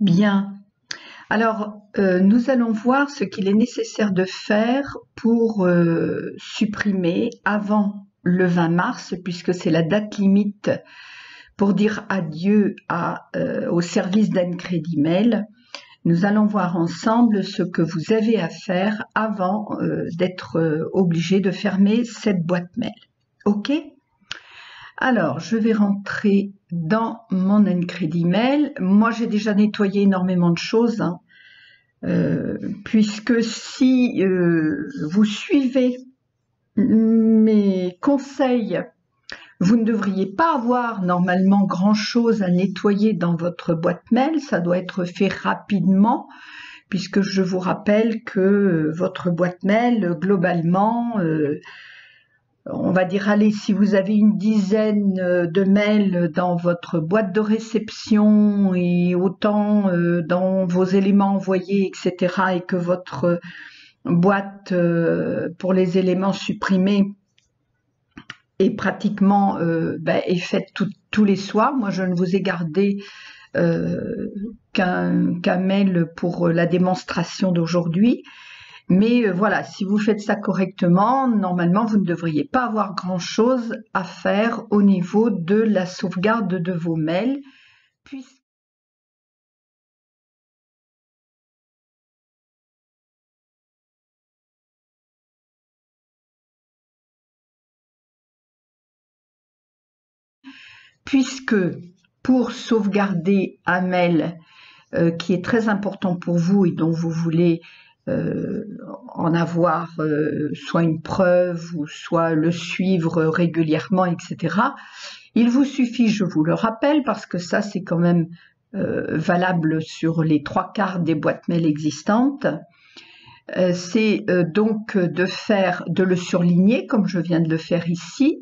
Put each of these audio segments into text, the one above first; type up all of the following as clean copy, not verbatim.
Bien. Alors, nous allons voir ce qu'il est nécessaire de faire pour supprimer avant le 20 mars, puisque c'est la date limite pour dire adieu au service d'Uncredit Mail. Nous allons voir ensemble ce que vous avez à faire avant d'être obligé de fermer cette boîte mail. OK ? Alors, je vais rentrer dans mon Uncredit Mail. Moi, j'ai déjà nettoyé énormément de choses, hein, puisque si vous suivez mes conseils, vous ne devriez pas avoir normalement grand-chose à nettoyer dans votre boîte mail. Ça doit être fait rapidement, puisque je vous rappelle que votre boîte mail, globalement, on va dire, allez, si vous avez une dizaine de mails dans votre boîte de réception et autant dans vos éléments envoyés, etc., et que votre boîte pour les éléments supprimés est pratiquement est faite tous les soirs. Moi, je ne vous ai gardé qu'un mail pour la démonstration d'aujourd'hui. Mais voilà, si vous faites ça correctement, normalement, vous ne devriez pas avoir grand-chose à faire au niveau de la sauvegarde de vos mails. Puisque pour sauvegarder un mail qui est très important pour vous et dont vous voulez en avoir soit une preuve ou soit le suivre régulièrement, etc. Il vous suffit, je vous le rappelle, parce que ça c'est quand même valable sur les 3/4 des boîtes mail existantes, c'est donc de le surligner comme je viens de le faire ici.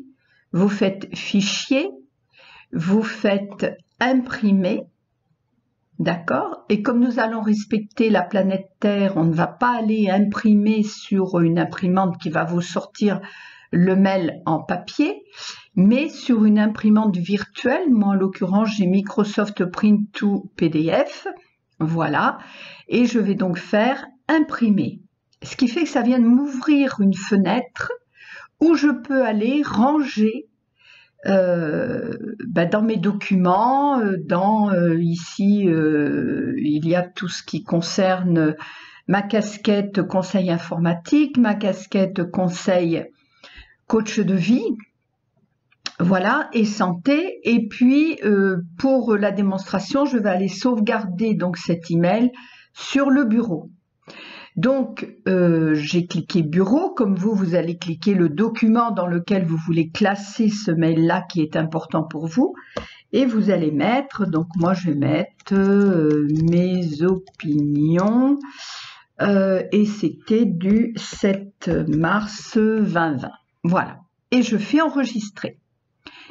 Vous faites fichier, vous faites imprimer. D'accord? Et comme nous allons respecter la planète Terre, on ne va pas aller imprimer sur une imprimante qui va vous sortir le mail en papier, mais sur une imprimante virtuelle. Moi, en l'occurrence, j'ai Microsoft Print to PDF. Voilà. Et je vais donc faire imprimer. Ce qui fait que ça vient de m'ouvrir une fenêtre où je peux aller ranger dans mes documents, ici il y a tout ce qui concerne ma casquette conseil informatique, ma casquette conseil coach de vie, voilà, et santé. Et puis pour la démonstration, je vais aller sauvegarder donc cet email sur le bureau. Donc, j'ai cliqué bureau. Comme vous allez cliquer le document dans lequel vous voulez classer ce mail-là qui est important pour vous. Et vous allez mettre, donc moi je vais mettre mes opinions. Et c'était du 7 mars 2020. Voilà. Et je fais enregistrer.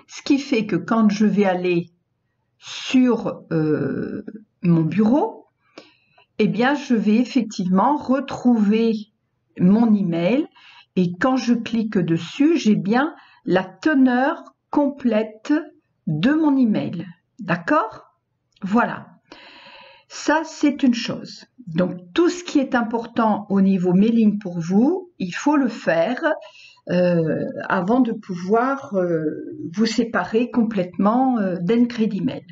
Ce qui fait que quand je vais aller sur mon bureau, eh bien, je vais effectivement retrouver mon email et quand je clique dessus, j'ai bien la teneur complète de mon email. D'accord? Voilà. Ça, c'est une chose. Donc, tout ce qui est important au niveau mailing pour vous, il faut le faire avant de pouvoir vous séparer complètement d'Uncredit Mail.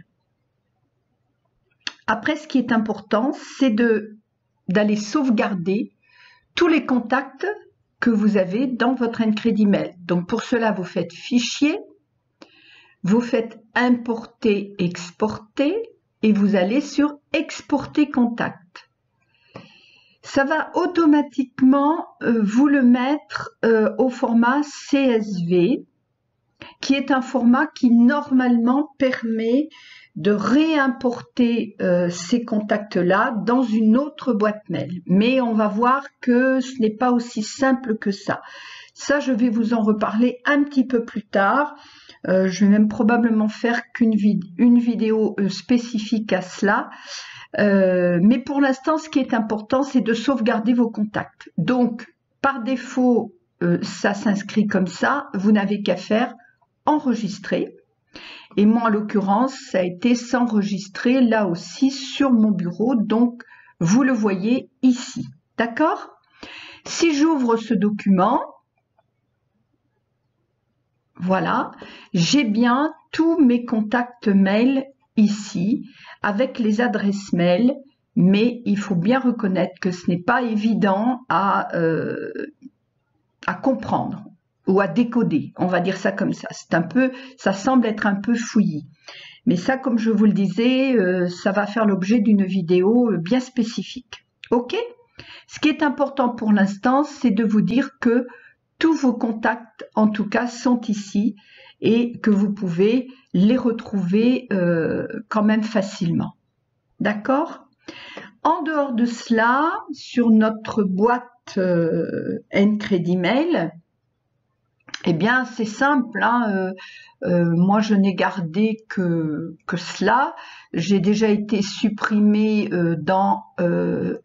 Après, ce qui est important, c'est d'aller sauvegarder tous les contacts que vous avez dans votre Uncredit Mail. Donc, pour cela, vous faites fichier, vous faites importer, exporter et vous allez sur exporter contact. Ça va automatiquement vous le mettre au format CSV, qui est un format qui normalement permet de réimporter ces contacts-là dans une autre boîte mail. Mais on va voir que ce n'est pas aussi simple que ça. Ça, je vais vous en reparler un petit peu plus tard. Je vais même probablement faire une vidéo spécifique à cela. Mais pour l'instant, ce qui est important, c'est de sauvegarder vos contacts. Donc, par défaut, ça s'inscrit comme ça. Vous n'avez qu'à faire enregistrer. Et moi, en l'occurrence, ça a été s'enregistrer là aussi sur mon bureau. Donc, vous le voyez ici. D'accord? Si j'ouvre ce document, voilà, j'ai bien tous mes contacts mail ici avec les adresses mail, mais il faut bien reconnaître que ce n'est pas évident à comprendre ou à décoder, on va dire ça comme ça. C'est un peu, ça semble être un peu fouillis. Mais ça, comme je vous le disais, ça va faire l'objet d'une vidéo bien spécifique. Ok? Ce qui est important pour l'instant, c'est de vous dire que tous vos contacts, en tout cas, sont ici et que vous pouvez les retrouver quand même facilement. D'accord? En dehors de cela, sur notre boîte Ncredit Mail, eh bien, c'est simple, hein, moi, je n'ai gardé que cela. J'ai déjà été supprimée dans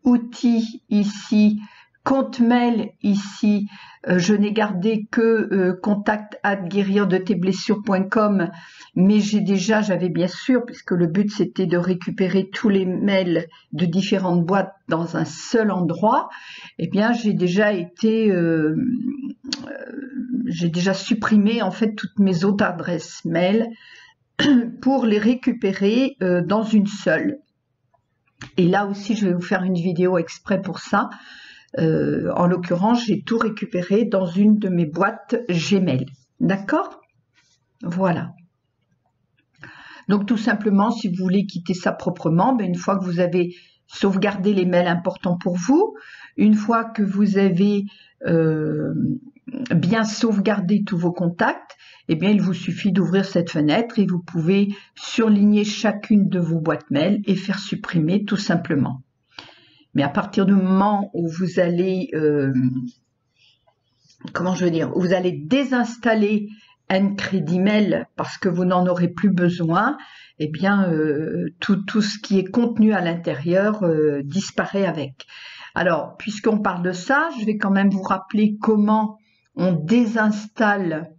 outils ici, compte mail ici. Je n'ai gardé que contact@guérirdeTesblessures.com, mais j'avais bien sûr, puisque le but c'était de récupérer tous les mails de différentes boîtes dans un seul endroit, eh bien j'ai déjà supprimé en fait toutes mes autres adresses mail pour les récupérer dans une seule. Et là aussi, je vais vous faire une vidéo exprès pour ça. En l'occurrence, j'ai tout récupéré dans une de mes boîtes Gmail. D'accord? Voilà. Donc tout simplement, si vous voulez quitter ça proprement, une fois que vous avez sauvegardé les mails importants pour vous, une fois que vous avez bien sauvegardé tous vos contacts, eh bien il vous suffit d'ouvrir cette fenêtre et vous pouvez surligner chacune de vos boîtes mail et faire supprimer tout simplement. Mais à partir du moment où vous allez, vous allez désinstaller Ncredit Mail parce que vous n'en aurez plus besoin, eh bien tout ce qui est contenu à l'intérieur disparaît avec. Alors, puisqu'on parle de ça, je vais quand même vous rappeler comment on désinstalle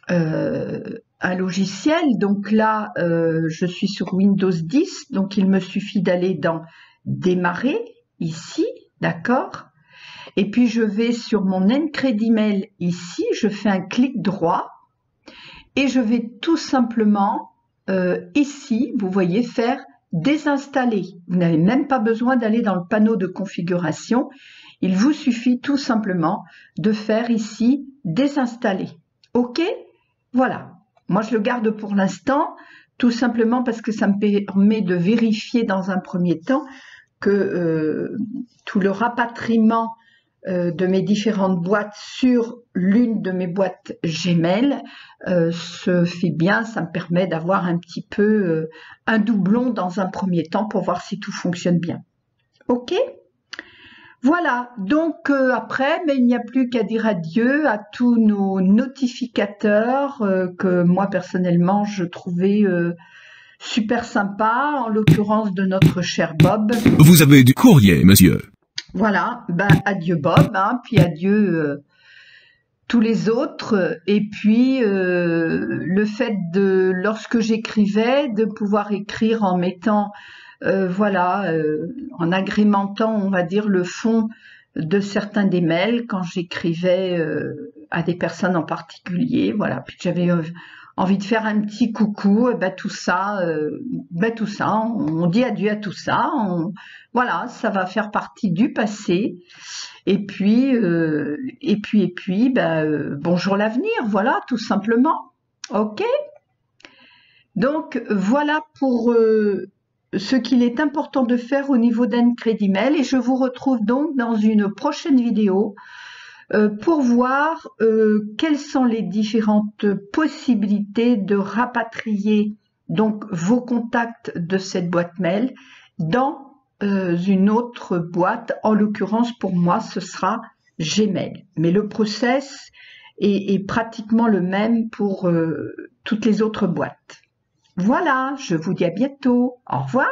un logiciel. Donc là, je suis sur Windows 10, donc il me suffit d'aller dans Démarrer, ici, d'accord? Et puis je vais sur mon Ncredit Mail ici, je fais un clic droit et je vais tout simplement ici, vous voyez, faire désinstaller. Vous n'avez même pas besoin d'aller dans le panneau de configuration. Il vous suffit tout simplement de faire ici désinstaller. OK? Voilà. Moi, je le garde pour l'instant, tout simplement parce que ça me permet de vérifier dans un premier temps que tout le rapatriement de mes différentes boîtes sur l'une de mes boîtes Gmail se fait bien. Ça me permet d'avoir un petit peu un doublon dans un premier temps pour voir si tout fonctionne bien. OK? Voilà, donc après, il n'y a plus qu'à dire adieu à tous nos notificateurs que moi personnellement je trouvais super sympa, en l'occurrence de notre cher Bob. Vous avez du courrier, monsieur. Voilà, adieu Bob, hein, puis adieu tous les autres. Et puis le fait de, lorsque j'écrivais, de pouvoir écrire en mettant, en agrémentant, on va dire, le fond de certains des mails quand j'écrivais à des personnes en particulier. Voilà, puis j'avais envie de faire un petit coucou, tout ça, on dit adieu à tout ça, voilà, ça va faire partie du passé, et puis, bonjour l'avenir, voilà, tout simplement, ok? Donc, voilà pour ce qu'il est important de faire au niveau d'Ncredit Mail, et je vous retrouve donc dans une prochaine vidéo pour voir quelles sont les différentes possibilités de rapatrier donc vos contacts de cette boîte mail dans une autre boîte. En l'occurrence, pour moi, ce sera Gmail. Mais le process est pratiquement le même pour toutes les autres boîtes. Voilà, je vous dis à bientôt. Au revoir.